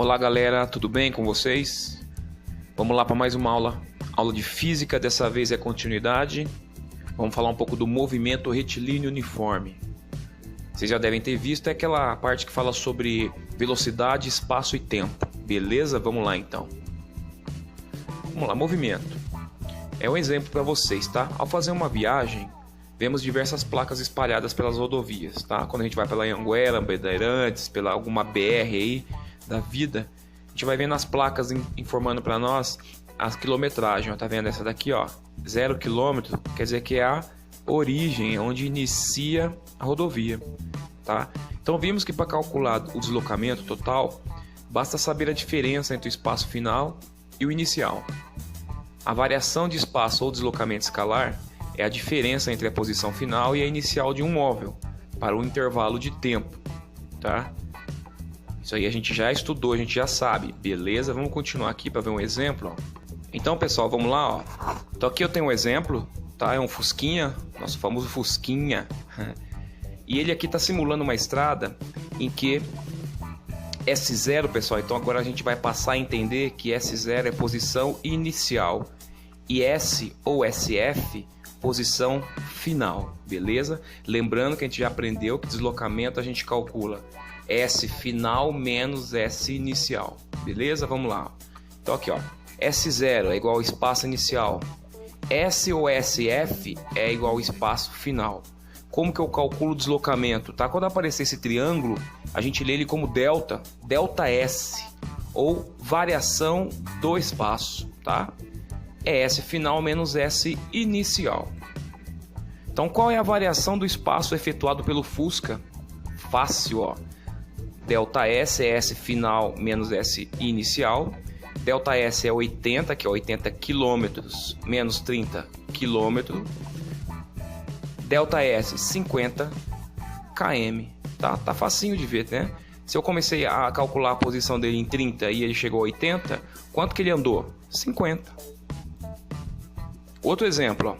Olá galera, tudo bem com vocês? Vamos lá para mais uma aula de física, dessa vez é continuidade. Vamos falar um pouco do movimento retilíneo uniforme. Vocês já devem ter visto, é aquela parte que fala sobre velocidade, espaço e tempo. Beleza? Vamos lá então. Vamos lá, movimento. É um exemplo para vocês, tá? Ao fazer uma viagem, vemos diversas placas espalhadas pelas rodovias, tá? Quando a gente vai pela Anhanguera, Bandeirantes, pela alguma BR aí da vida, a gente vai vendo as placas informando para nós a quilometragem, ó, tá vendo essa daqui, ó, 0 km, quer dizer que é a origem, onde inicia a rodovia, tá? Então vimos que para calcular o deslocamento total, basta saber a diferença entre o espaço final e o inicial. A variação de espaço ou deslocamento escalar é a diferença entre a posição final e a inicial de um móvel para um intervalo de tempo, tá? Isso aí a gente já estudou, a gente já sabe, beleza? Vamos continuar aqui para ver um exemplo, ó. Então, pessoal, vamos lá, ó. Então aqui eu tenho um exemplo, tá? É um Fusquinha, nosso famoso Fusquinha. E ele aqui está simulando uma estrada em que S0, pessoal, então agora a gente vai passar a entender que S0 é posição inicial e S ou SF, posição final, beleza? Lembrando que a gente já aprendeu que deslocamento a gente calcula S final menos S inicial, beleza? Vamos lá. Então aqui, ó, S0 é igual ao espaço inicial, S ou SF é igual ao espaço final. Como que eu calculo o deslocamento, tá? Quando aparecer esse triângulo, a gente lê ele como delta S, ou variação do espaço, tá? É S final menos S inicial. Então, qual é a variação do espaço efetuado pelo Fusca? Fácil, ó. Delta S é S final menos S inicial. Delta S é 80, que é 80 km menos 30 km. Delta S, 50 km. Tá facinho de ver, né? Se eu comecei a calcular a posição dele em 30 e ele chegou a 80, quanto que ele andou? 50. Outro exemplo, ó.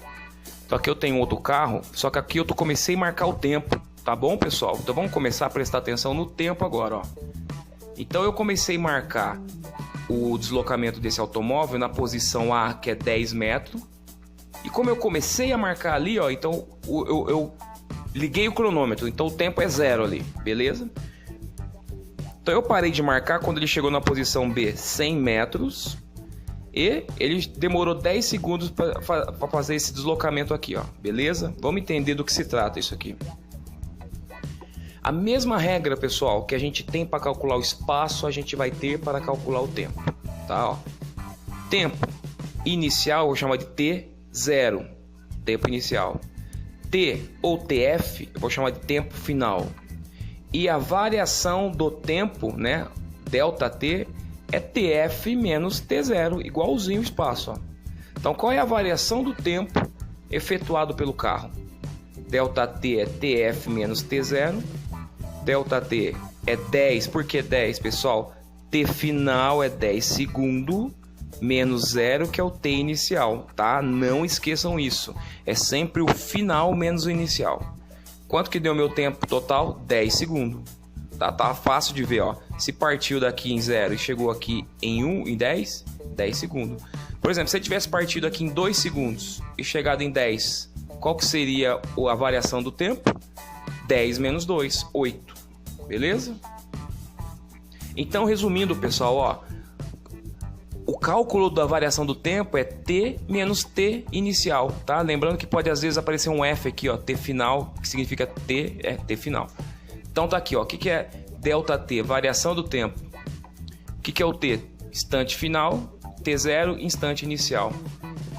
Então aqui eu tenho outro carro, só que aqui eu comecei a marcar o tempo, tá bom, pessoal? Então vamos começar a prestar atenção no tempo agora, ó. Então eu comecei a marcar o deslocamento desse automóvel na posição A, que é 10 metros. E como eu comecei a marcar ali, ó, então eu liguei o cronômetro, então o tempo é 0 ali, beleza? Então eu parei de marcar quando ele chegou na posição B, 100 metros. E ele demorou 10 segundos para fazer esse deslocamento aqui, ó, beleza? Vamos entender do que se trata isso aqui. A mesma regra, pessoal, que a gente tem para calcular o espaço, a gente vai ter para calcular o tempo, tá? Ó. Tempo inicial, eu vou chamar de T0, tempo inicial. T ou TF, eu vou chamar de tempo final. E a variação do tempo, né, delta T, é TF menos T0, igualzinho o espaço, ó. Então, qual é a variação do tempo efetuado pelo carro? Delta T é TF menos T0. Delta T é 10. Por que 10, pessoal? T final é 10 segundos menos 0, que é o T inicial, tá? Não esqueçam isso. É sempre o final menos o inicial. Quanto que deu meu tempo total? 10 segundos. Tá fácil de ver, ó. Se partiu daqui em 0 e chegou aqui em 1, em 10 segundos. Por exemplo, se ele tivesse partido aqui em 2 segundos e chegado em 10, qual que seria a variação do tempo? 10 menos 2, 8. Beleza? Então, resumindo, pessoal, ó, o cálculo da variação do tempo é T menos T inicial, tá? Lembrando que pode às vezes aparecer um F aqui, ó, T final, que significa T, é T final. Então tá aqui, ó, o que é delta T? Variação do tempo. O que é o T? Instante final, T0, instante inicial.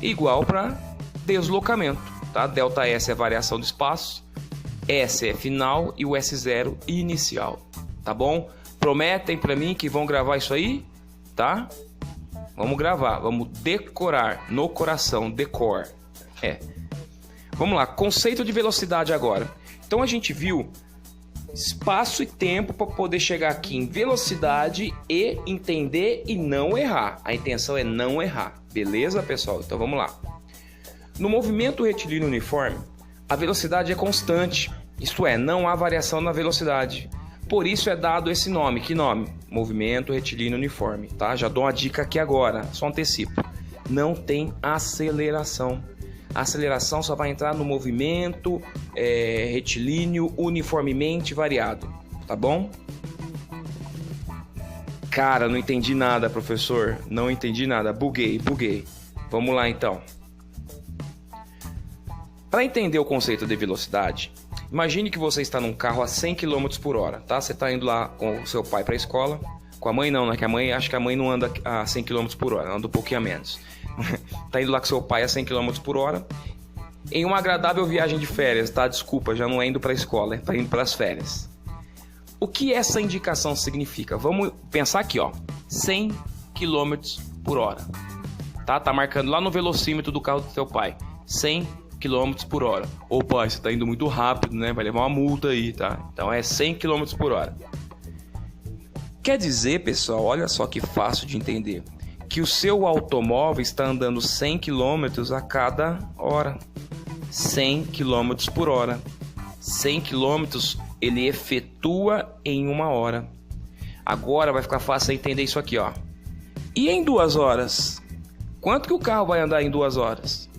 Igual para deslocamento, tá? Delta S é variação do espaço, S é final e o S0 inicial, tá bom? Prometem para mim que vão gravar isso aí, tá? Vamos gravar, vamos decorar no coração, decor. Vamos lá, conceito de velocidade agora. Então a gente viu espaço e tempo para poder chegar aqui em velocidade e entender e não errar. A intenção é não errar, beleza, pessoal? Então vamos lá. No movimento retilíneo uniforme, a velocidade é constante, isto é, não há variação na velocidade. Por isso é dado esse nome. Que nome? movimento retilíneo uniforme, tá? Já dou uma dica aqui agora, só antecipo. Não tem aceleração. A aceleração só vai entrar no movimento retilíneo uniformemente variado, tá bom? Cara, não entendi nada, professor. Não entendi nada. Buguei. Vamos lá, então. Para entender o conceito de velocidade, imagine que você está num carro a 100 km por hora, tá? Você está indo lá com o seu pai para a escola. Com a mãe não, né? Que acho que a mãe não anda a 100 km por hora, anda um pouquinho a menos. Tá indo lá com seu pai a 100 km por hora. Em uma agradável viagem de férias, tá? Desculpa, já não é indo para a escola, tá indo para as férias. O que essa indicação significa? Vamos pensar aqui, ó. 100 km por hora. Tá marcando lá no velocímetro do carro do seu pai. 100 km por hora. Ô pai, você tá indo muito rápido, né? Vai levar uma multa aí, tá? Então é 100 km por hora. Quer dizer, pessoal, olha só que fácil de entender, que o seu automóvel está andando 100 km a cada hora. 100 km por hora. 100 km ele efetua em 1 hora. Agora vai ficar fácil entender isso aqui, ó. E em 2 horas? Quanto que o carro vai andar em 2 horas?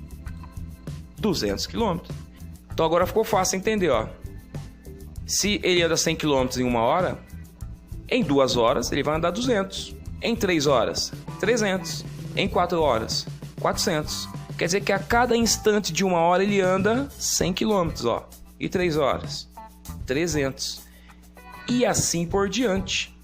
200 km. Então agora ficou fácil entender, ó. Se ele anda 100 km em 1 hora, em 2 horas ele vai andar 200. Em 3 horas, 300. Em 4 horas, 400. Quer dizer que a cada instante de 1 hora ele anda 100 km, ó. E 3 horas, 300. E assim por diante.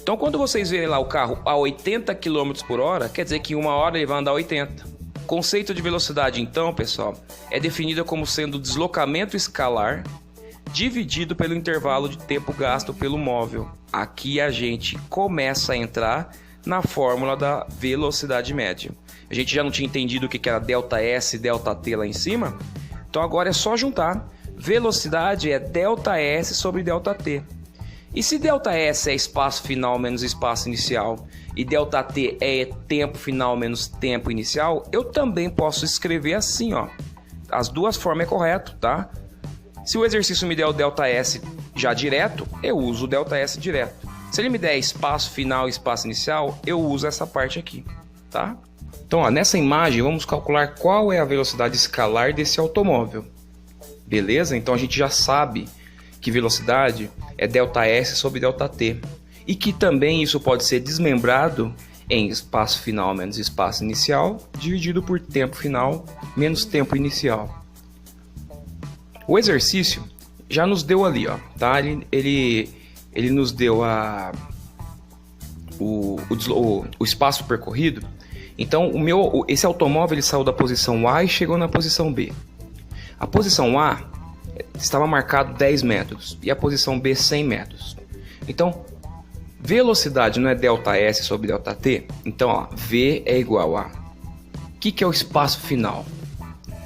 Então quando vocês verem lá o carro a 80 km por hora, quer dizer que em 1 hora ele vai andar 80. O conceito de velocidade, então, pessoal, é definido como sendo o deslocamento escalar dividido pelo intervalo de tempo gasto pelo móvel. Aqui a gente começa a entrar na fórmula da velocidade média. A gente já não tinha entendido o que era ΔS e ΔT lá em cima? Então agora é só juntar. Velocidade é ΔS sobre ΔT. E se ΔS é espaço final menos espaço inicial e ΔT é tempo final menos tempo inicial, eu também posso escrever assim, ó. As duas formas é correto, tá? Se o exercício me der o ΔS já direto, eu uso o ΔS direto. Se ele me der espaço final e espaço inicial, eu uso essa parte aqui, tá? Então, ó, nessa imagem, vamos calcular qual é a velocidade escalar desse automóvel. Beleza? Então, a gente já sabe que velocidade é ΔS sobre ΔT. E que também isso pode ser desmembrado em espaço final menos espaço inicial, dividido por tempo final menos tempo inicial. O exercício já nos deu ali, ó, tá? Ele nos deu o espaço percorrido. Então, esse automóvel ele saiu da posição A e chegou na posição B. A posição A estava marcado 10 metros e a posição B 100 metros. Então, velocidade não é ΔS sobre ΔT? Então, ó, V é igual a... O que é o espaço final?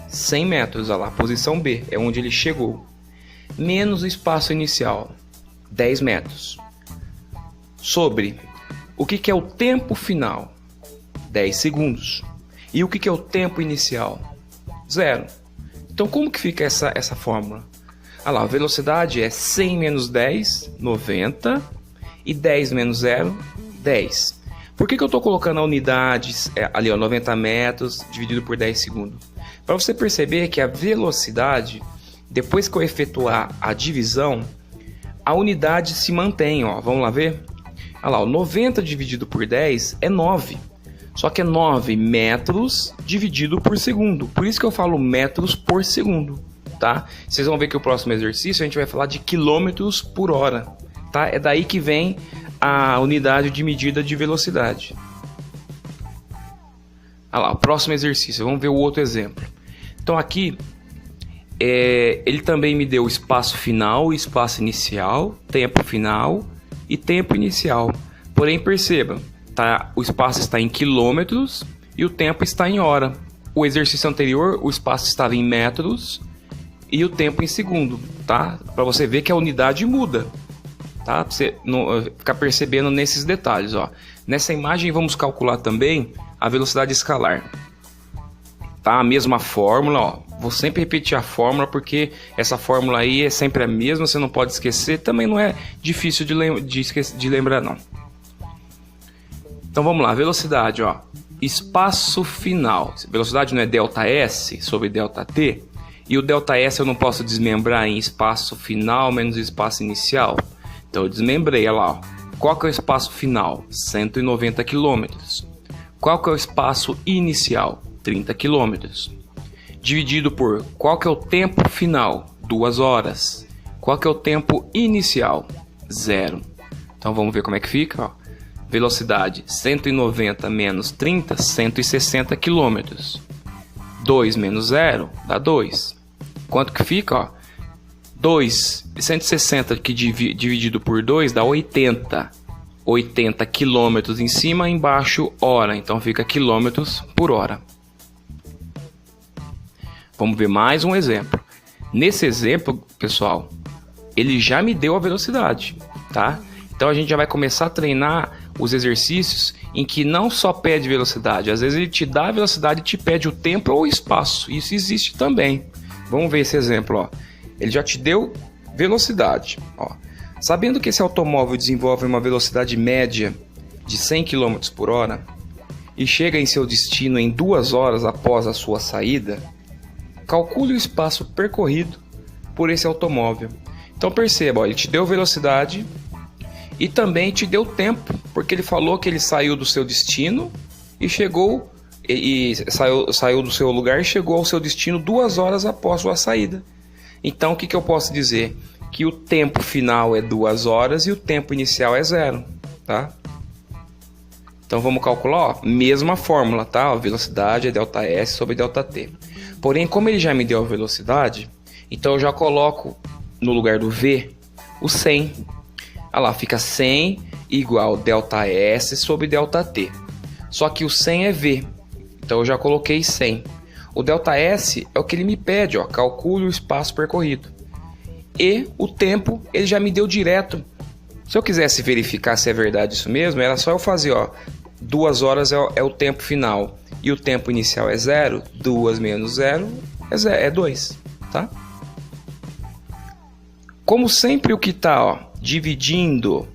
100 metros, olha lá, posição B, é onde ele chegou. Menos o espaço inicial, 10 metros. Sobre o que é o tempo final? 10 segundos. E o que é o tempo inicial? 0. Então, como que fica essa fórmula? Olha lá, a velocidade é 100 menos 10, 90. E 10 menos 0, 10. Por que eu estou colocando a unidade ali, ó, 90 metros dividido por 10 segundos? Para você perceber que a velocidade, depois que eu efetuar a divisão, a unidade se mantém, ó. Vamos lá ver? Olha lá, o 90 dividido por 10 é 9. Só que é 9 metros dividido por segundo. Por isso que eu falo metros por segundo, tá? Vocês vão ver que o próximo exercício a gente vai falar de quilômetros por hora, tá? É daí que vem a unidade de medida de velocidade. Olha lá, o próximo exercício. Vamos ver o outro exemplo. Então aqui, ele também me deu espaço final e espaço inicial, tempo final e tempo inicial. Porém, perceba, tá, o espaço está em quilômetros e o tempo está em hora. O exercício anterior, o espaço estava em metros e o tempo em segundo, tá? Para você ver que a unidade muda, tá? Pra você não ficar percebendo nesses detalhes, ó. Nessa imagem vamos calcular também a velocidade escalar. Tá? A mesma fórmula, ó. Vou sempre repetir a fórmula porque essa fórmula aí é sempre a mesma, você não pode esquecer. Também não é difícil de lembrar, não. Então vamos lá, velocidade, ó. Espaço final. Velocidade não é ΔS sobre ΔT? E o ΔS eu não posso desmembrar em espaço final menos espaço inicial? Então eu desmembrei, olha lá, ó. Qual que é o espaço final? 190 km. Qual que é o espaço inicial? 30 km. Dividido por qual que é o tempo final? 2 horas. Qual que é o tempo inicial? 0. Então vamos ver como é que fica, ó. Velocidade 190 menos 30, 160 km. 2 menos 0 dá 2. Quanto que fica? Ó? 160 que dividido por 2 dá 80. 80 km em cima, embaixo, hora. Então fica quilômetros por hora. Vamos ver mais um exemplo. Nesse exemplo, pessoal, ele já me deu a velocidade, tá? Então a gente já vai começar a treinar os exercícios em que não só pede velocidade, às vezes ele te dá a velocidade e te pede o tempo ou o espaço. Isso existe também. Vamos ver esse exemplo, ó. Ele já te deu velocidade, ó. Sabendo que esse automóvel desenvolve uma velocidade média de 100 km por hora e chega em seu destino em 2 horas após a sua saída, calcule o espaço percorrido por esse automóvel. Então perceba, ó, ele te deu velocidade e também te deu tempo, porque ele falou que ele saiu do seu destino e chegou saiu do seu lugar e chegou ao seu destino 2 horas após sua saída. Então o que eu posso dizer? Que o tempo final é 2 horas e o tempo inicial é 0, tá? Então vamos calcular, ó, mesma fórmula, tá? A velocidade é ΔS sobre ΔT. Porém, como ele já me deu a velocidade, então eu já coloco no lugar do V o 100. Olha lá, fica 100 igual ΔS sobre ΔT. Só que o 100 é V, então eu já coloquei 100. O ΔS é o que ele me pede, ó, calcule o espaço percorrido. E o tempo ele já me deu direto. Se eu quisesse verificar se é verdade isso mesmo, era só eu fazer, ó, 2 horas é o tempo final e o tempo inicial é 0, 2 menos 0 é 2, tá? Como sempre o que está, ó, dividindo,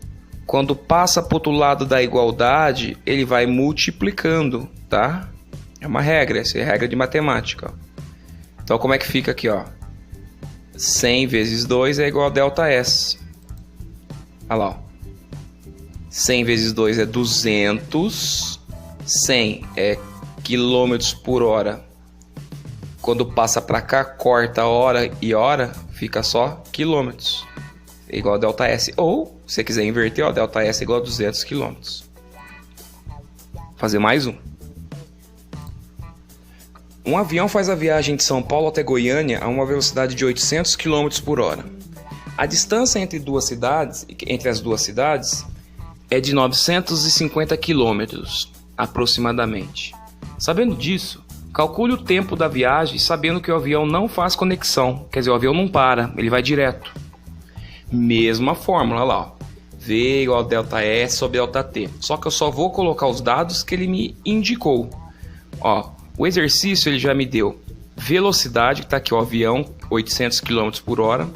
quando passa para o outro lado da igualdade, ele vai multiplicando, tá? É uma regra, essa é a regra de matemática, ó. Então como é que fica aqui, ó? 100 vezes 2 é igual a ΔS. Olha lá, ó. 100 vezes 2 é 200. 100 é quilômetros por hora. Quando passa para cá, corta hora e hora, fica só quilômetros. É igual a ΔS. Ou, se você quiser inverter, ó, ΔS é igual a 200 quilômetros. Fazer mais um. Um avião faz a viagem de São Paulo até Goiânia a uma velocidade de 800 km por hora. A distância entre as duas cidades é de 950 km, aproximadamente. Sabendo disso, calcule o tempo da viagem sabendo que o avião não faz conexão, quer dizer, o avião não para, ele vai direto. Mesma fórmula lá, ó. V igual a ΔS sobre ΔT. Só que eu só vou colocar os dados que ele me indicou. Ó, o exercício ele já me deu velocidade, que está aqui o avião, 800 km por hora.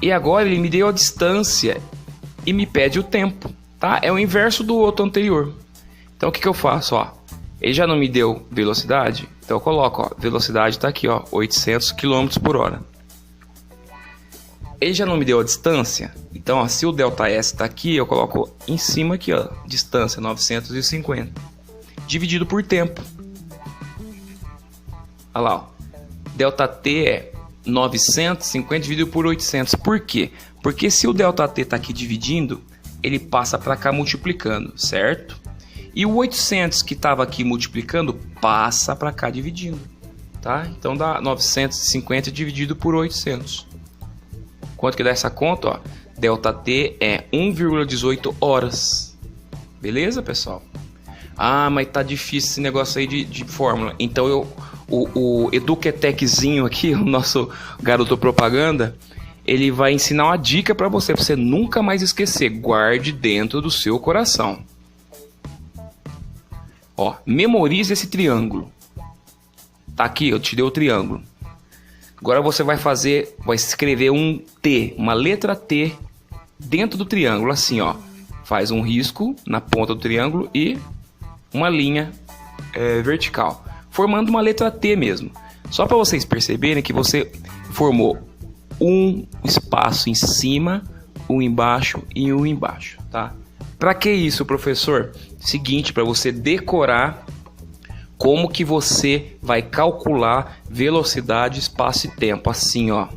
E agora ele me deu a distância e me pede o tempo, tá? É o inverso do outro anterior. Então o que eu faço? Ó, ele já não me deu velocidade, então eu coloco, ó, velocidade está aqui, ó, 800 km por hora. Ele já não me deu a distância, então ó, se o ΔS está aqui, eu coloco em cima aqui, ó, distância 950, dividido por tempo. Olha lá, ó. ΔT é 950 dividido por 800. Por quê? Porque se o ΔT está aqui dividindo, ele passa para cá multiplicando, certo? E o 800 que estava aqui multiplicando, passa para cá dividindo, tá? Então dá 950 dividido por 800. Quanto que dá essa conta? Ó? ΔT é 1,18 horas. Beleza, pessoal? Ah, mas tá difícil esse negócio aí de fórmula. Então o Eduqueteczinho aqui, o nosso garoto propaganda, ele vai ensinar uma dica para você nunca mais esquecer. Guarde dentro do seu coração. Ó, memorize esse triângulo. Tá aqui, eu te dei o triângulo. Agora você vai escrever um T, uma letra T dentro do triângulo, assim, ó. faz um risco na ponta do triângulo e uma linha vertical, formando uma letra T mesmo. Só para vocês perceberem que você formou um espaço em cima, um embaixo e um embaixo, tá? Para que isso, professor? Seguinte, para você decorar como que você vai calcular velocidade, espaço e tempo, assim, ó.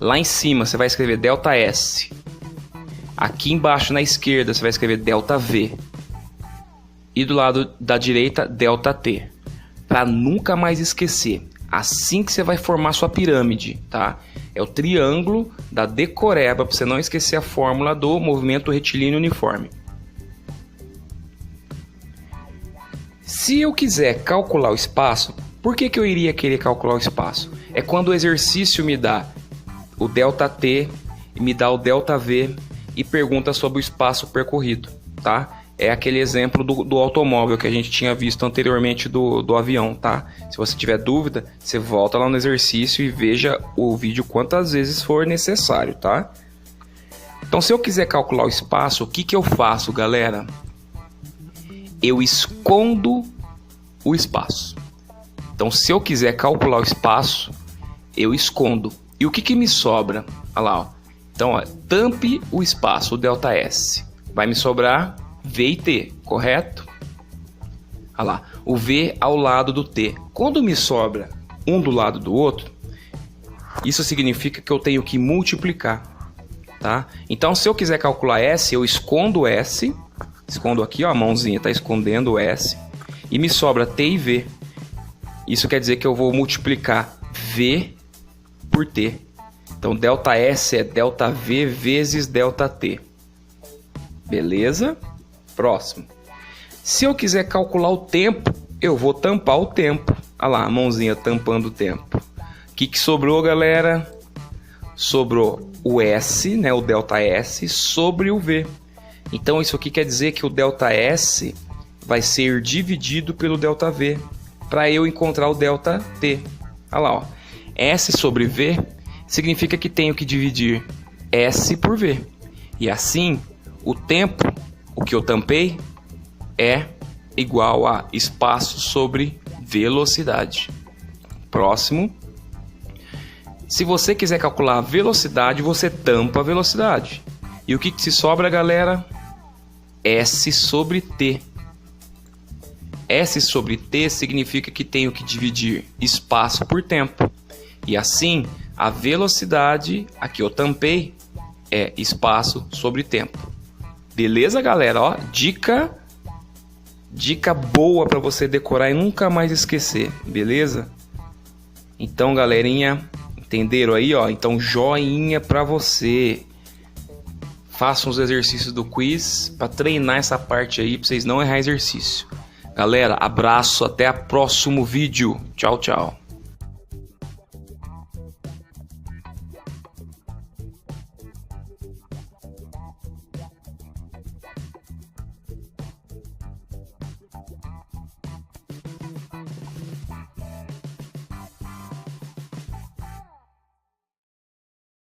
Lá em cima você vai escrever ΔS. Aqui embaixo na esquerda você vai escrever ΔV. E do lado da direita, ΔT. Para nunca mais esquecer. Assim que você vai formar sua pirâmide, tá? É o triângulo da decoreba, para você não esquecer a fórmula do movimento retilíneo uniforme. Se eu quiser calcular o espaço, por que eu iria querer calcular o espaço? É quando o exercício me dá o ΔT, me dá o ΔV e pergunta sobre o espaço percorrido, tá? É aquele exemplo do automóvel que a gente tinha visto anteriormente do avião, tá? Se você tiver dúvida, você volta lá no exercício e veja o vídeo quantas vezes for necessário, tá? Então, se eu quiser calcular o espaço, o que eu faço, galera? Eu escondo o espaço. Então, se eu quiser calcular o espaço, eu escondo. E o que me sobra? Olha lá, ó. Então, ó, tampe o espaço, o ΔS. Vai me sobrar V e T, correto? Olha lá, o V ao lado do T. Quando me sobra um do lado do outro, isso significa que eu tenho que multiplicar, tá? Então, se eu quiser calcular S, eu escondo S, escondo aqui, ó, a mãozinha está escondendo o S, e me sobra T e V. Isso quer dizer que eu vou multiplicar V por T. Então, ΔS é ΔV vezes ΔT. Beleza? Próximo. Se eu quiser calcular o tempo, eu vou tampar o tempo. Olha lá, a mãozinha tampando o tempo. O que sobrou, galera? Sobrou o S, né, o ΔS, sobre o V. Então, isso aqui quer dizer que o ΔS vai ser dividido pelo ΔV, para eu encontrar o ΔT. Olha lá, ó. S sobre V significa que tenho que dividir S por V. E assim, o tempo, o que eu tampei, é igual a espaço sobre velocidade. Próximo. Se você quiser calcular a velocidade, você tampa a velocidade. E o que se sobra, galera? S sobre T. S sobre T significa que tenho que dividir espaço por tempo. E assim, a velocidade, a que eu tampei, é espaço sobre tempo. Beleza, galera? Ó, dica boa para você decorar e nunca mais esquecer, beleza? Então, galerinha, entenderam aí, ó? Então, joinha para você. Façam os exercícios do quiz para treinar essa parte aí, para vocês não errar exercício. Galera, abraço, até o próximo vídeo. Tchau, tchau.